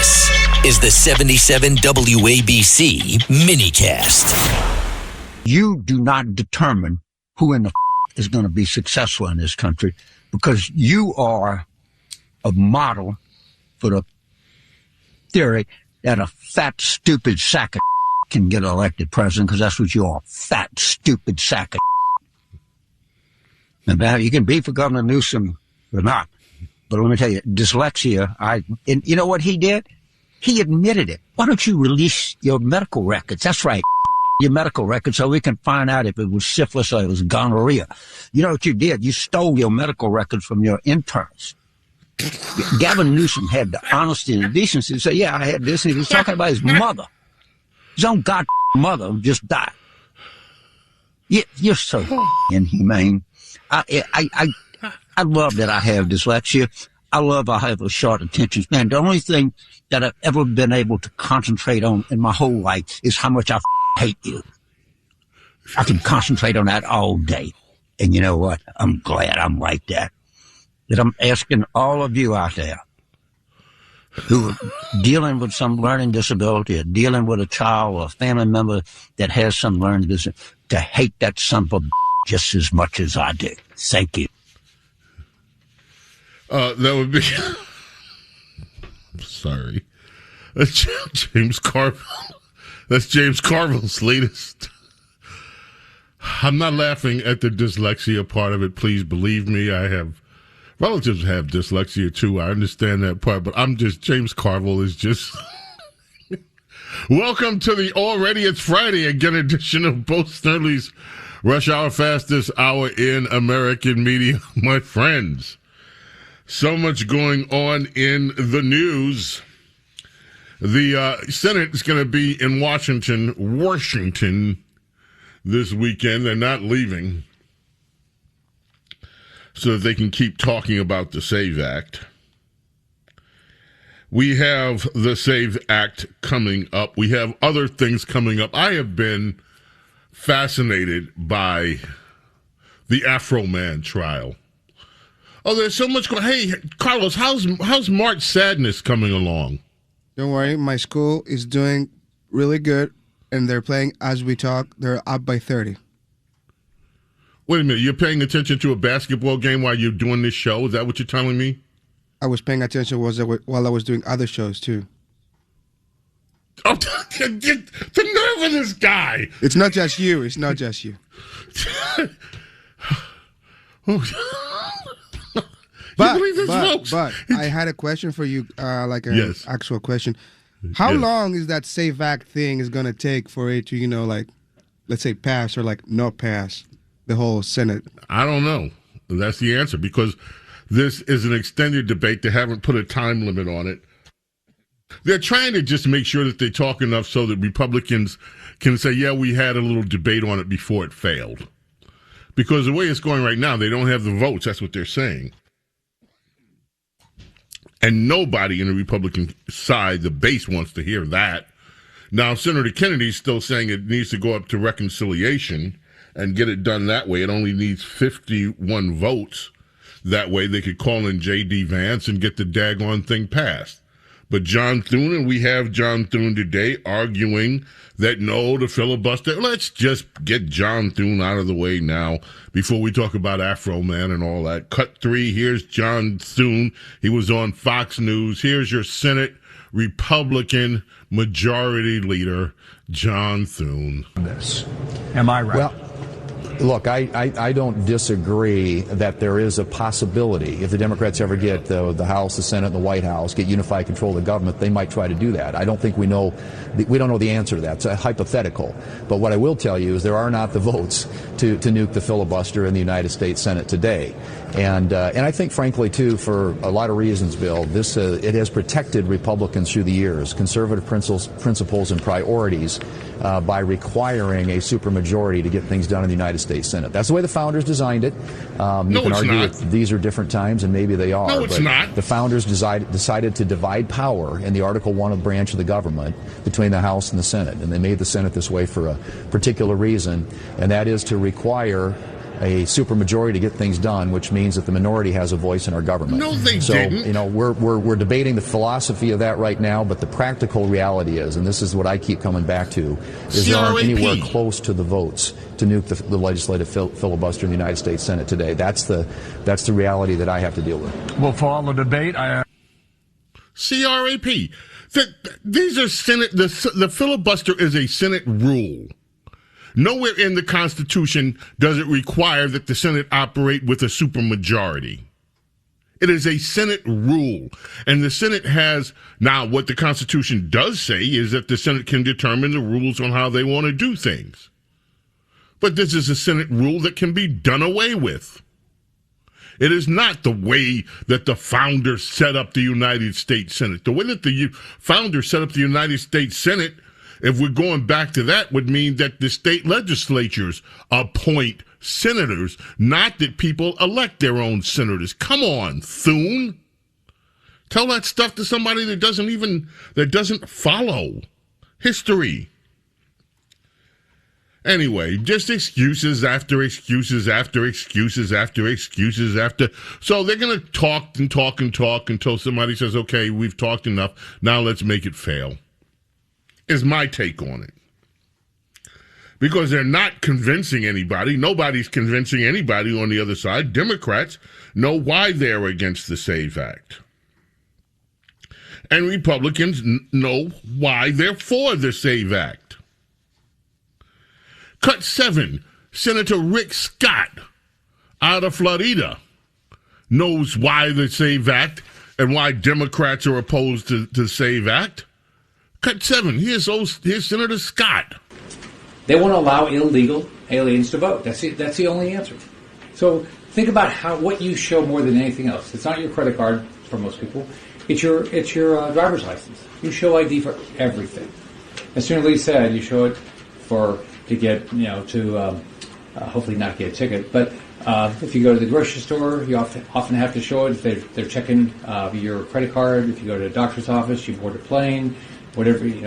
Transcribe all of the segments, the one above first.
This is the 77 WABC minicast. You do not determine who in the is going to be successful in this country because you are a model for the theory that a fat, stupid sack of can get elected president, because that's what you are, fat, stupid sack of and you can be for Governor Newsom or not. But let me tell you, dyslexia, and you know what he did? He admitted it. Why don't you release your medical records? That's right, your medical records, so we can find out if it was syphilis or it was gonorrhea. You know what you did? You stole your medical records from your interns. Gavin Newsom had the honesty and decency to say, yeah, I had this, and he was talking about his mother. His own mother just died. You're so inhumane. I love that I have dyslexia. I love I have a short attention span. The only thing that I've ever been able to concentrate on in my whole life is how much I hate you. I can concentrate on that all day. And you know what? I'm glad I'm like that. That I'm asking all of you out there who are dealing with some learning disability or dealing with a child or a family member that has some learning disability to hate that son of a just as much as I do. Thank you. That would be... Sorry. That's James Carville. That's James Carville's latest. I'm not laughing at the dyslexia part of it. Please believe me. I have relatives who have dyslexia too. I understand that part, but James Carville is just... Welcome to the Already It's Friday again edition of Bo Snerdley's Rush Hour, fastest hour in American media, my friends. So much going on in the news. The Senate is going to be in Washington, this weekend. They're not leaving so that they can keep talking about the SAVE Act. We have the SAVE Act coming up. We have other things coming up. I have been fascinated by the Afro Man trial. Oh, there's so much going. Hey, Carlos, how's March Sadness coming along? Don't worry, my school is doing really good, and they're playing as we talk. They're up by 30. Wait a minute, you're paying attention to a basketball game while you're doing this show? Is that what you're telling me? I was paying attention while I was doing other shows, too. Oh, the nerve of this guy! It's not just you. It's not just you. But I had a question for you, like an actual question. How long is that SAVE Act thing is going to take for it to, like, let's say pass or like not pass the whole Senate? I don't know. That's the answer, because this is an extended debate. They haven't put a time limit on it. They're trying to just make sure that they talk enough so that Republicans can say, yeah, we had a little debate on it before it failed. Because the way it's going right now, they don't have the votes. That's what they're saying. And nobody in the Republican side, the base, wants to hear that. Now, Senator Kennedy's still saying it needs to go up to reconciliation and get it done that way. It only needs 51 votes. That way they could call in J.D. Vance and get the daggone thing passed. But John Thune, and we have John Thune today arguing that no, the filibuster, let's just get John Thune out of the way now before we talk about Afro Man and all that. Cut 3, here's John Thune. He was on Fox News. Here's your Senate Republican Majority Leader, John Thune. Am I right? Well, look, I don't disagree that there is a possibility if the Democrats ever get the House, the Senate, and the White House, get unified control of the government, they might try to do that. I don't think we don't know the answer to that. It's a hypothetical. But what I will tell you is there are not the votes to nuke the filibuster in the United States Senate today. And I think, frankly, too, for a lot of reasons, Bill, this it has protected Republicans through the years, conservative principles and priorities, by requiring a supermajority to get things done in the United States Senate. That's the way the founders designed it. You can argue that these are different times, and maybe they are. No, it's not. The founders decided to divide power in the Article 1 branch of the government between the House and the Senate, and they made the Senate this way for a particular reason, and that is to require a supermajority to get things done, which means that the minority has a voice in our government. No, they didn't. So, we're debating the philosophy of that right now, but the practical reality is, and this is what I keep coming back to, is there aren't anywhere close to the votes to nuke the legislative filibuster in the United States Senate today. That's the reality that I have to deal with. Well, for all the debate, CRAP. These are Senate. The filibuster is a Senate rule. Nowhere in the Constitution does it require that the Senate operate with a supermajority. It is a Senate rule. And the Senate has, now what the Constitution does say is that the Senate can determine the rules on how they want to do things. But this is a Senate rule that can be done away with. It is not the way that the founders set up the United States Senate. The way that the founders set up the United States Senate, if we're going back to that, would mean that the state legislatures appoint senators, not that people elect their own senators. Come on, Thune. Tell that stuff to somebody that doesn't follow history. Anyway, just excuses after excuses after excuses after excuses after. So they're going to talk and talk and talk until somebody says, okay, we've talked enough. Now let's make it fail. Is my take on it. Because they're not convincing anybody. Nobody's convincing anybody on the other side. Democrats know why they're against the SAVE Act. And Republicans know why they're for the SAVE Act. Cut 7, Senator Rick Scott out of Florida knows why the SAVE Act and why Democrats are opposed to the SAVE Act. Cut 7, here's Senator Scott. They want to allow illegal aliens to vote. That's the only answer. So think about what you show more than anything else. It's not your credit card for most people. It's your driver's license. You show ID for everything. As Senator Lee said, you show it to get, hopefully not get a ticket. But if you go to the grocery store, you often have to show it. If they're checking your credit card. If you go to a doctor's office, you board a plane. Whatever you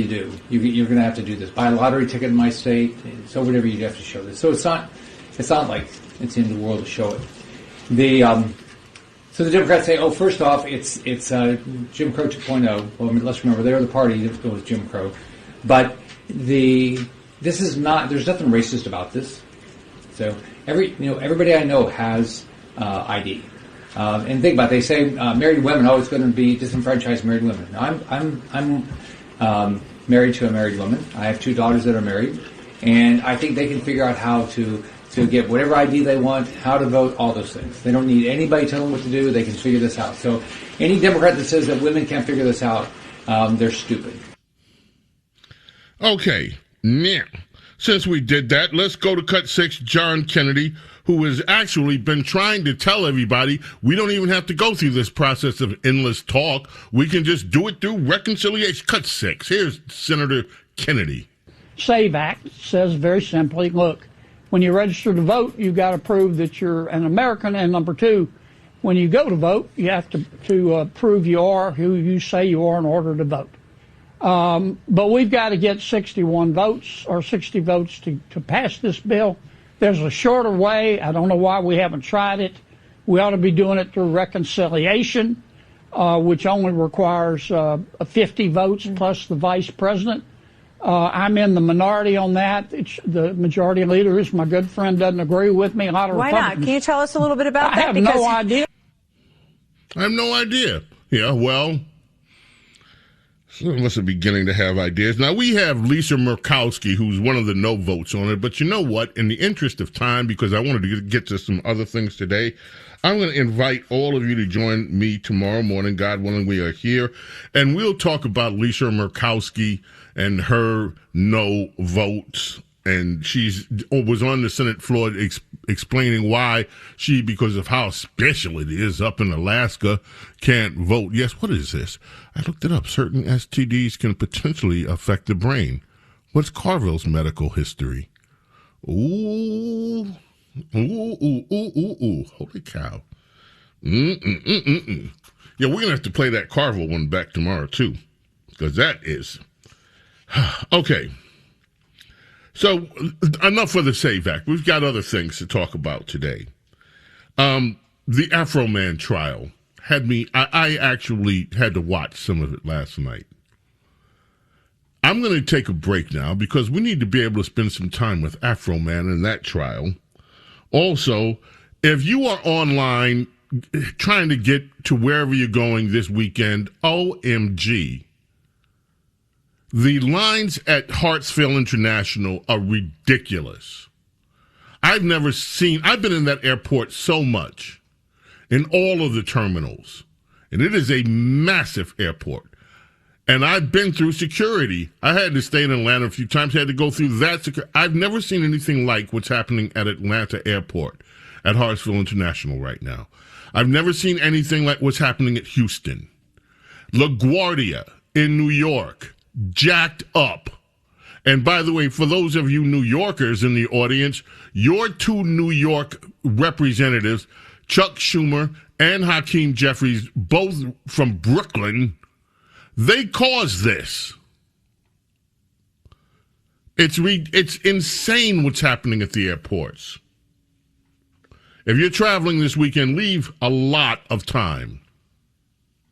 do, you're going to have to do this. Buy a lottery ticket in my state. So whatever you have to show this. So it's not like it's in the world to show it. So the Democrats say, first off, it's Jim Crow 2.0. Well, let's remember they're the party that goes Jim Crow, but this is not. There's nothing racist about this. So everybody I know has ID. And think about it, they say married women always going to be disenfranchised married women. Now, I'm married to a married woman. I have 2 daughters that are married, and I think they can figure out how to get whatever ID they want, how to vote, all those things. They don't need anybody telling them what to do. They can figure this out. So any Democrat that says that women can't figure this out, they're stupid. Okay, now, since we did that, let's go to cut 6, John Kennedy, who has actually been trying to tell everybody we don't even have to go through this process of endless talk. We can just do it through reconciliation. Cut 6. Here's Senator Kennedy. SAVE Act says very simply, look, when you register to vote, you've got to prove that you're an American. And number 2, when you go to vote, you have to prove you are who you say you are in order to vote. But we've got to get 61 votes or 60 votes to pass this bill. There's a shorter way. I don't know why we haven't tried it. We ought to be doing it through reconciliation, which only requires 50 votes plus the vice president. I'm in the minority on that. The majority leader is my good friend, doesn't agree with me. A lot of Why Republicans. not? Can you tell us a little bit about that? I have no idea. I have no idea. Yeah, well, some of us are beginning to have ideas. Now, we have Lisa Murkowski, who's one of the no votes on it. But you know what? In the interest of time, because I wanted to get to some other things today, I'm going to invite all of you to join me tomorrow morning. God willing, we are here. And we'll talk about Lisa Murkowski and her no votes. And she was on the Senate floor explaining why she, because of how special it is up in Alaska, can't vote. Yes, what is this? I looked it up. Certain STDs can potentially affect the brain. What's Carville's medical history? Ooh. Holy cow. Yeah, we're going to have to play that Carville one back tomorrow, too, because that is... Okay. So enough for the SAVE Act. We've got other things to talk about today. The Afro Man trial had me, I actually had to watch some of it last night. I'm going to take a break now because we need to be able to spend some time with Afro Man in that trial. Also, if you are online trying to get to wherever you're going this weekend, OMG. The lines at Hartsfield International are ridiculous. I've been in that airport so much, in all of the terminals, and it is a massive airport. And I've been through security. I had to stay in Atlanta a few times, had to go through that security. I've never seen anything like what's happening at Atlanta Airport, at Hartsfield International right now. I've never seen anything like what's happening at Houston. LaGuardia in New York, jacked up. And by the way, for those of you New Yorkers in the audience, your two New York representatives, Chuck Schumer and Hakeem Jeffries, both from Brooklyn, they caused this. It's insane what's happening at the airports. If you're traveling this weekend, leave a lot of time.